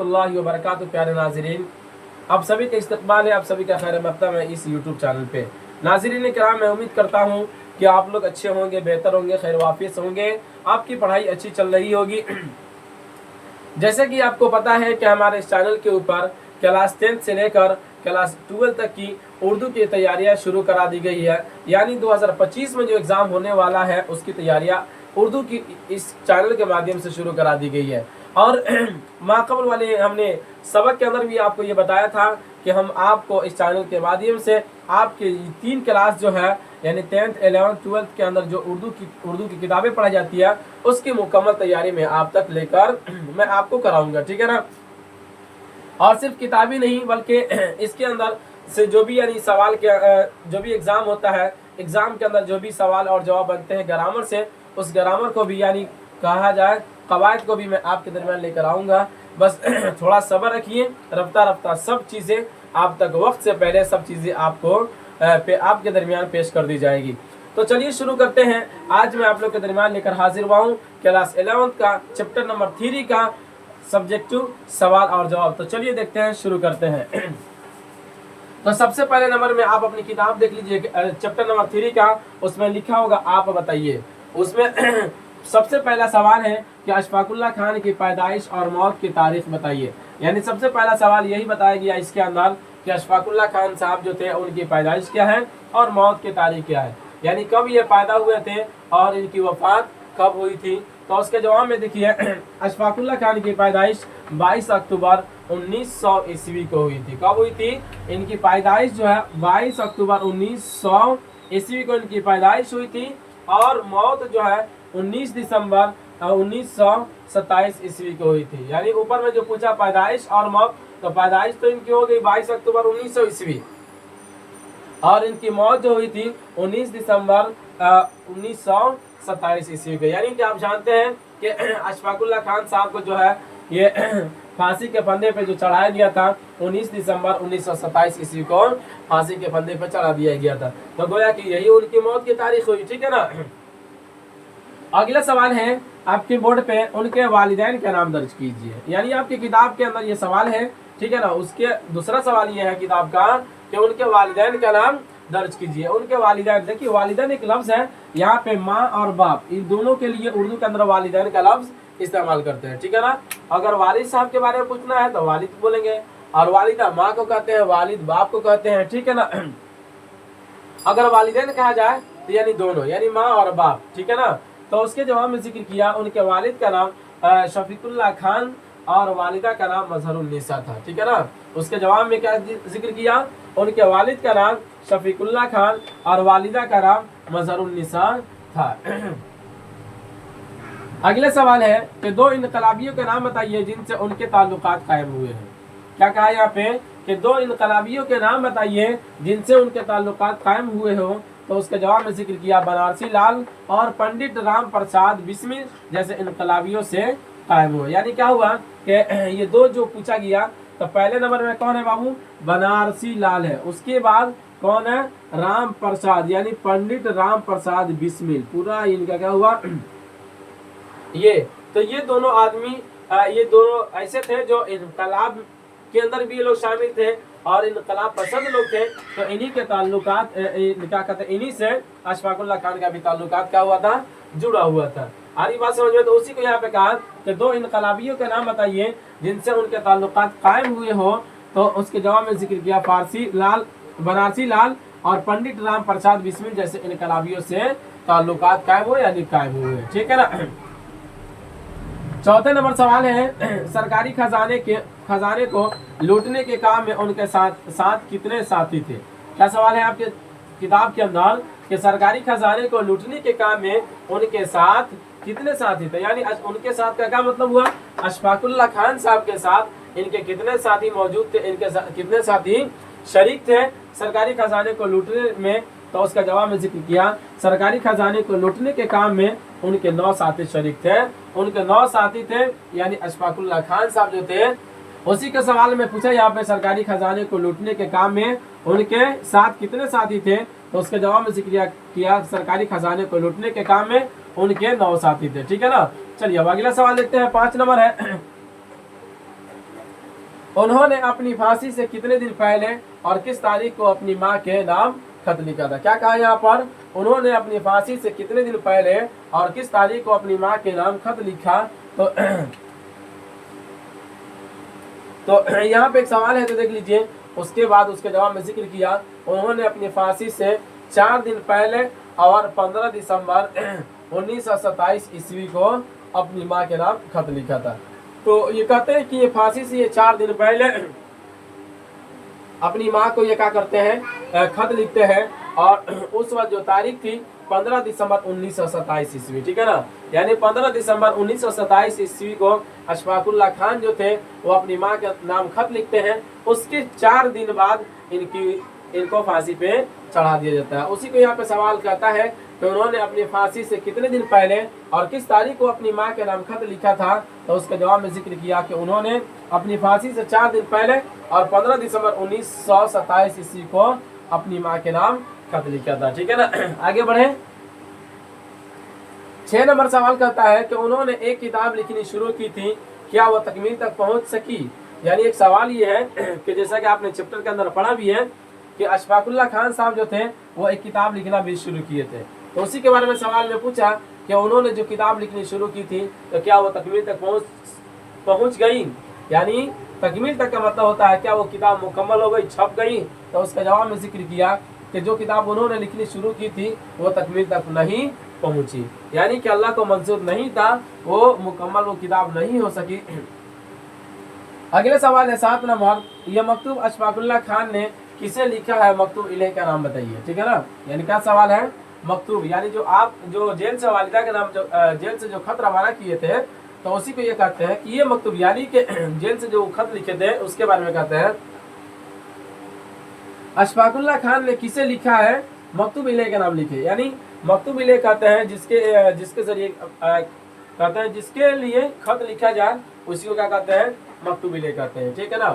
रहमतुल्लाहि व बरकातुहू। प्यारे नाज़रीन, आप सभी का इस्तकबाल है, आप सभी का खैर मक़दम है इस यूट्यूब चैनल पे। नाज़रीन किराम, मैं उम्मीद करता हूँ कि आप लोग अच्छे होंगे, बेहतर होंगे, खैर वाफियत होंगे, आपकी पढ़ाई अच्छी चल रही होगी। जैसे कि आपको पता है कि हमारे इस चैनल के ऊपर क्लास 10 से लेकर क्लास 12 तक की उर्दू की तैयारियां शुरू करा दी गई है। यानी 2025 में जो एग्ज़ाम होने वाला है उसकी तैयारियां उर्दू की इस चैनल के माध्यम से शुरू करा दी गई है। और माक़बल वाले हमने सबक के अंदर भी आपको ये बताया था कि हम आपको इस चैनल के माध्यम से आपके 3 क्लास जो है यानी 10th 11th 12th के अंदर जो उर्दू की किताबें पढ़ाई जाती है उसकी मुकम्मल तैयारी में आप तक लेकर मैं आपको कराऊंगा, ठीक है ना। और सिर्फ किताबी नहीं बल्कि इसके अंदर से जो भी यानी सवाल के जो भी एग्ज़ाम होता है, एग्ज़ाम के अंदर जो भी सवाल और जवाब बनते हैं ग्रामर से, उस ग्रामर को भी यानी कहा जाए कवायद को भी मैं आपके दरमियान लेकर आऊँगा। बस थोड़ा सब्र रखिए, रफ्ता रफ्ता सब चीज़ें आप तक वक्त से पहले सब चीज़ें आपको आपके दरमियान पेश कर दी जाएगी। तो चलिए शुरू करते हैं। आज मैं आप लोग के दरमियान लेकर हाजिर हुआ हूँ क्लास 11th का चैप्टर नंबर 3 का सब्जेक्टिव सवाल और जवाब। तो चलिए देखते हैं, शुरू करते हैं। तो सबसे पहले नंबर में आप अपनी किताब देख लीजिए, चैप्टर नंबर 3 का, उसमें लिखा होगा आप बताइए। उसमें सबसे पहला सवाल है कि अशफाकुल्लाह खान की पैदाइश और मौत की तारीख बताइए। यानी सबसे पहला सवाल यही बताया गया इसके अंदर कि अशफाकुल्लाह खान साहब जो थे उनकी पैदाइश क्या है और मौत की तारीख क्या है, यानी कब ये पैदा हुए थे और इनकी वफात कब हुई थी। तो उसके जवाब में देखिए, अशफाकुल्लाह खान की पैदाइश 22 अक्टूबर 1900 ईस्वी को हुई थी। कब हुई थी? इनकी पैदाइश जो है 22 अक्टूबर 1900 ईस्वी को इनकी पैदाइश हुई थी और मौत जो है 19 दिसंबर 1927 ईस्वी को हुई थी। यानी ऊपर में जो पूछा पैदाइश और मौत, तो पैदाइश तो इनकी हो गई 22 अक्टूबर 1900 ईस्वी और इनकी मौत जो हुई थी 19 दिसंबर 1927 ईस्वी को। यानी कि आप जानते हैं कि अशफाकुल्लाह खान साहब को जो है ये फांसी के फंदे पे जो चढ़ाया गया था 19 दिसंबर 1927 ईस्वी को फांसी के फंदे पे चढ़ा दिया गया था। तो गोया कि यही उनकी मौत की तारीख हुई, ठीक है ना। अगला सवाल है आपके बोर्ड पे, उनके वालिदैन का नाम दर्ज कीजिए। यानी आपकी किताब के अंदर ये सवाल है, ठीक है ना। उसके दूसरा सवाल ये है किताब का कि उनके वालिदैन का नाम दर्ज कीजिए। उनके वालिदैन, देखिए वालिदैन एक लफ्ज है, यहाँ पे माँ और बाप इन दोनों के लिए उर्दू के अंदर वालिदैन का लफ्ज इस्तेमाल करते हैं, ठीक है ना। अगर वालिद साहब के बारे में पूछना है तो वालिद बोलेंगे और वालिदा माँ को कहते हैं, वालिद बाप को कहते हैं, ठीक है ना। अगर वालिदैन कहा जाए तो यानी दोनों, यानी माँ और बाप, ठीक है ना। तो उसके जवाब में जिक्र किया उनके वालिद का नाम शफीकुल्लाह खान और वालिदा का नाम मजहरुन्निसा था, ठीक है ना। उसके जवाब में क्या जिक्र किया? उनके वालिद का नाम शफीकुल्लाह खान और वालिदा का नाम मजहरुन्निसा था। अगला सवाल है कि 2 इनकलाबियों के नाम बताइए जिनसे उनके ताल्लुकात कायम हुए हैं। क्या कहा यहाँ पे कि 2 इनकलाबियों के नाम बताइए जिनसे उनके ताल्लुकात कायम हुए हो। तो उसके जवाब में जिक्र किया बनारसी लाल और पंडित राम प्रसाद बिस्मिल जैसे इनकलाबियों से कायम हुए। यानी क्या हुआ कि ये 2 जो पूछा गया, तो पहले नंबर में कौन है बाबू? बनारसी लाल है। उसके बाद कौन है? राम प्रसाद, यानी पंडित राम प्रसाद बिस्मिल। पूरा इनका क्या हुआ ये। तो ये दोनों आदमी, ये दोनों ऐसे थे जो इनकलाब के अंदर भी ये लोग शामिल थे और इनकलाब पसंद लोग थे। तो इन्हीं के ताल्लुकात क्या कहते हैं, इन्हीं से अशफाकुल्लाह खान का भी ताल्लुकात क्या हुआ था? जुड़ा हुआ था। आ रही बात समझ में? तो उसी को यहाँ पे कहा कि 2 इनकलाबियों के नाम बताइए जिनसे उनके ताल्लुकात कायम हुए हो। तो उसके जवाब में जिक्र किया फारसी लाल, बनारसी लाल और पंडित राम प्रसाद बिस्मिल जैसे इनकलाबियों से ताल्लुकात कायम हुए यानी कायम हुए, ठीक है ना। चौथे नंबर सवाल है सरकारी खजाने को लूटने के काम में उनके साथ कितने साथी थे। क्या सवाल है आपके किताब के अंदर कि सरकारी खजाने को लूटने के काम में उनके साथ कितने साथी थे। यानी उनके साथ का क्या मतलब हुआ? अशफाकुल्लाह खान साहब के साथ इनके कितने साथी मौजूद थे, इनके कितने साथी शरीक थे सरकारी खजाने को लूटने में। तो उसका जवाब में जिक्र किया सरकारी खजाने को लूटने के काम में उनके 9 साथी शरीक थे। उनके 9 साथी थे, यानी अशफाकुल्लाह खान साहब जो थे। उसी के सवाल में पूछा यहाँ पे सरकारी खजाने को लूटने के काम में उनके साथ कितने साथी थे। तो उसके जवाब में जिक्र किया सरकारी खजाने को लूटने के काम में उनके 9 साथी थे, ठीक है ना। चलिए अब अगला सवाल देखते हैं। 5 नंबर है उन्होंने अपनी फांसी से कितने दिन पहले और किस तारीख को अपनी माँ के नाम खत लिखा था। क्या कहा यहाँ पर, उन्होंने अपनी फांसी से कितने दिन पहले और किस तारीख को अपनी माँ के नाम खत लिखा। तो यहाँ पे एक सवाल है, तो देख लीजिए। उसके बाद उसके जवाब में जिक्र किया, उन्होंने अपनी फांसी से 4 दिन पहले और 15 दिसंबर 1927 ईस्वी को अपनी माँ के नाम खत लिखा था। तो ये कहते हैं कि ये फांसी से ये 4 दिन पहले अपनी माँ को ये क्या करते हैं, खत लिखते हैं। और उस वक्त जो तारीख थी 15 दिसंबर 1927 ईस्वी, ठीक है ना। यानी 15 दिसंबर 1927 ईस्वी को अशफाकुल्लाह खान जो थे वो अपनी माँ के नाम खत लिखते हैं। उसके 4 दिन बाद इनको फांसी पे चढ़ा दिया जाता है। उसी को यहाँ पे सवाल कहता है कि उन्होंने अपनी फांसी से कितने दिन पहले और किस तारीख को अपनी माँ के नाम खत लिखा था। तो उसके जवाब में जिक्र किया कि उन्होंने अपनी फांसी से 4 दिन पहले और 15 दिसंबर 1927 ईस्वी को अपनी माँ के नाम खत लिखा था, ठीक है ना। आगे बढ़े। 6 नंबर सवाल कहता है कि उन्होंने एक किताब लिखनी शुरू की थी, क्या वो तकमील तक पहुंच सकी। यानी एक सवाल ये है कि जैसा कि आपने चैप्टर के अंदर पढ़ा भी है कि अशफाकुल्लाह खान साहब जो थे वो एक किताब लिखना भी शुरू किए थे। तो उसी के बारे में सवाल में पूछा कि उन्होंने जो किताब लिखनी शुरू की थी तो क्या वो तकमील तक पहुंच गई। यानी तकमील तक का मतलब होता है क्या वो किताब मुकम्मल हो गई, छप गई। तो उसका जवाब में जिक्र किया कि जो किताब उन्होंने लिखनी शुरू की थी वो तकमील तक नहीं पहुंची, यानी कि अल्लाह को मंजूर नहीं था, वो मुकम्मल वो किताब नहीं हो सकी। अगले सवाल है 7 नंबर, यह मकतूब अशफाकुल्लाह खान ने किसे लिखा है, मकतूब इलेह का नाम बताइए, ठीक है ना। यानी क्या सवाल है, मकतूब यानी जो जेल से वालिदा के नाम जेल से जो खत रवाना किए थे तो उसी को ये कहते हैं कि ये मकतूब, यानी कि जेल से जो खत लिखे थे उसके बारे में कहते हैं अशफाकुल्लाह खान ने किसे लिखा है, मकतूब इलेह का नाम लिखे। यानी मकतूब इलेह कहते हैं जिसके जरिए कहते हैं जिसके लिए खत लिखा जाए उसी को क्या कहते हैं, मकतूब इलेह कहते हैं, ठीक है ना।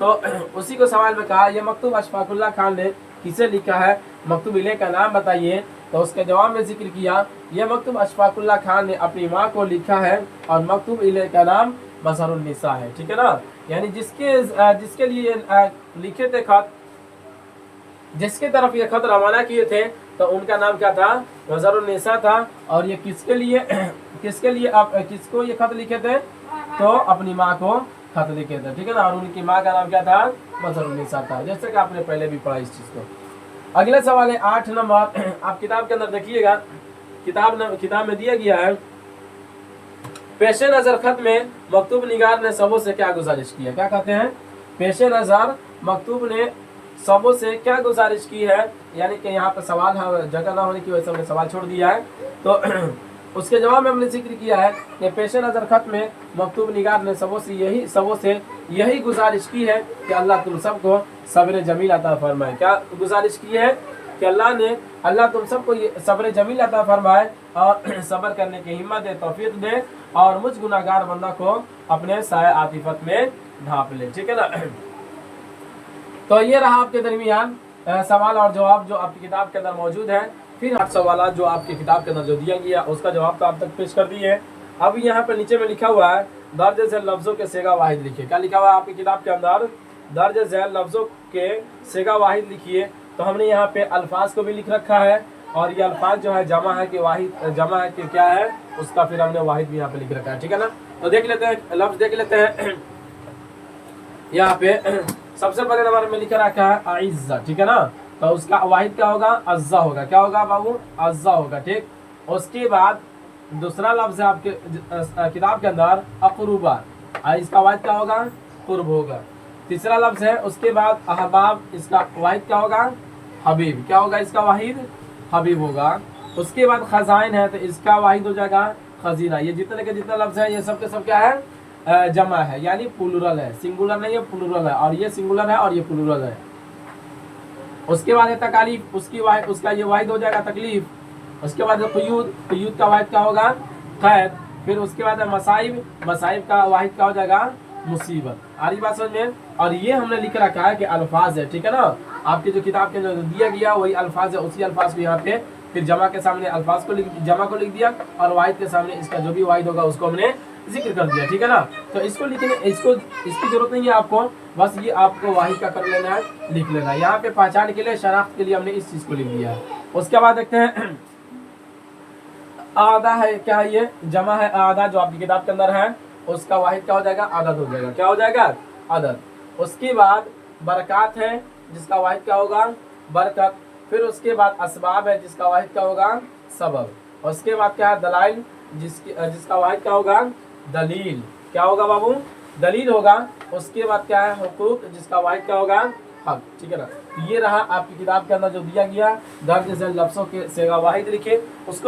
तो उसी को सवाल में कहा यह मकतूब अशफाकुल्लाह खान ने किसे लिखा है, मकतूब इलेह का नाम बताइए। तो उसके जवाब में जिक्र किया यह मकतूब अशफाकुल्लाह खान ने अपनी माँ को लिखा है और मकतूब इलेह का नाम मज़हरुन्निसा है, ठीक है ना। यानी जिसके लिए लिखे थे खत, जिसके तरफ ये खत रवाना किए थे तो उनका नाम क्या था, मज़हरुन्निसा था। और ये किसके लिए आप किसको ये खत लिखे थे, तो अपनी माँ को खत लिखे थे, ठीक है ना। और उनकी माँ का नाम क्या था, मज़हरुन्निसा था, जैसे कि आपने पहले भी पढ़ा इस चीज को। अगला सवाल है 8 नंबर, आप किताब के अंदर देखिएगा, किताब में दिया गया है पेशे नजर खत में मकतूब निगार ने सबों से क्या गुजारिश की है। क्या कहते हैं, पेशे नजर मकतूब ने सबों से क्या गुजारिश की है। यानी कि यहाँ पर सवाल जगह ना होने की वजह से हमने सवाल छोड़ दिया है। तो उसके जवाब में हमने जिक्र किया है कि पेशे नजर खत में मकतूब निगार ने सबों से यही गुजारिश की है कि अल्लाह तुम सबको सब्र जमील अता फरमाए। क्या गुजारिश की है कि अल्लाह तुम सबको सब्र जमील अता फरमाए और सब्र करने की हिम्मत दे, तौफीक दे और मुझ गुनाहगार बंदा को अपने साए आतिफत में ढांप ले, ठीक है ना। तो ये रहा आपके दरमियान सवाल और जवाब जो आपकी किताब के अंदर मौजूद है। फिर 8 सवाल जो आपकी किताब के अंदर जो दिया गया उसका जवाब तो आप तक पेश कर दिए। अब यहाँ पर नीचे में लिखा हुआ है दर्ज झैल लफ्जों के सेगा वाहिद लिखिए। क्या लिखा हुआ है आपकी किताब के अंदर, दर्ज झैल लफ्जों के सेगा वाहिद लिखिए। तो हमने यहाँ पे अल्फाज को भी लिख रखा है और ये अल्फाज जो है जमा है कि वाहिद, जमा है कि क्या है उसका फिर हमने वाहिद भी यहाँ पे लिख रखा है, ठीक है ना। तो देख लेते हैं, लफ्ज देख लेते हैं। यहाँ पे सबसे पहले नंबर में लिखा रखा है आइज़्ज़ा, ठीक है ना। तो उसका वाहिद क्या होगा, अज़्ज़ा होगा। क्या होगा बाबू, अज़्ज़ा होगा, ठीक। उसके बाद दूसरा लफ्ज है आपके किताब के अंदर अक़रुबा, इसका वाहिद क्या होगा, कुर्ब होगा। तीसरा लफ्ज है उसके बाद अहबाब, इसका वाहिद क्या होगा, हबीब। क्या होगा इसका वाहिद, हबीब होगा। उसके बाद खजाइन है तो इसका वाहिद हो जाएगा खजीना। ये जितने के जितने लफ्ज है ये सब के सब क्या है, जमा है, यानी प्लूरल है, सिंगुलर नहीं है, प्लूरल है। और ये सिंगुलर है और ये प्लूरल है। उसके बाद है तकालीफ, उसका ये वाहिद हो जाएगा तकलीफ। उसके बाद है क़ुयूद का वाहिद क्या होगा, कैद। फिर उसके बाद है मसाइब का वाहिद क्या हो जाएगा, मुसीबत। आ रही बात समझ में। और ये हमने लिख रखा है कि अल्फाज है, ठीक है ना। आपकी जो किताब के अंदर दिया गया वही अल्फाज है, उसी अल्फाज को यहाँ पे फिर जमा के सामने अल्फाज को जमा को लिख दिया और वाहिद के सामने इसका जो भी वाहिद होगा उसको हमने जिक्र कर दिया, ठीक है ना। तो इसको लिखने इसको इसकी जरूरत नहीं है आपको, बस ये आपको वाहिद का कर लेना है, लिख लेना है। यहाँ पे पहचान के लिए, शनाख्त के लिए हमने इस चीज को लिख दिया है। उसके बाद देखते हैं आधा है, क्या है ये, जमा है आधा जो आपकी किताब के अंदर है, उसका वाहिद क्या हो जाएगा, आदद हो जाएगा। क्या हो जाएगा, आदद। उसके बाद बरकात है जिसका वाहिद क्या होगा, बरकत। फिर उसके बाद असबाब है जिसका वाहिद क्या होगा, सबब। उसके बाद क्या है, दलाइल जिसका वाहिद क्या होगा, दलील। क्या होगा बाबू, दलील होगा। उसके बाद क्या है, हुकूक जिसका वाहिद क्या होगा, हक, ठीक है ना। तो ये रहा आपकी किताब के अंदर जो दिया गया, दर्ज झेल लफ्ज़ों के सेगा वाहिद लिखे उसको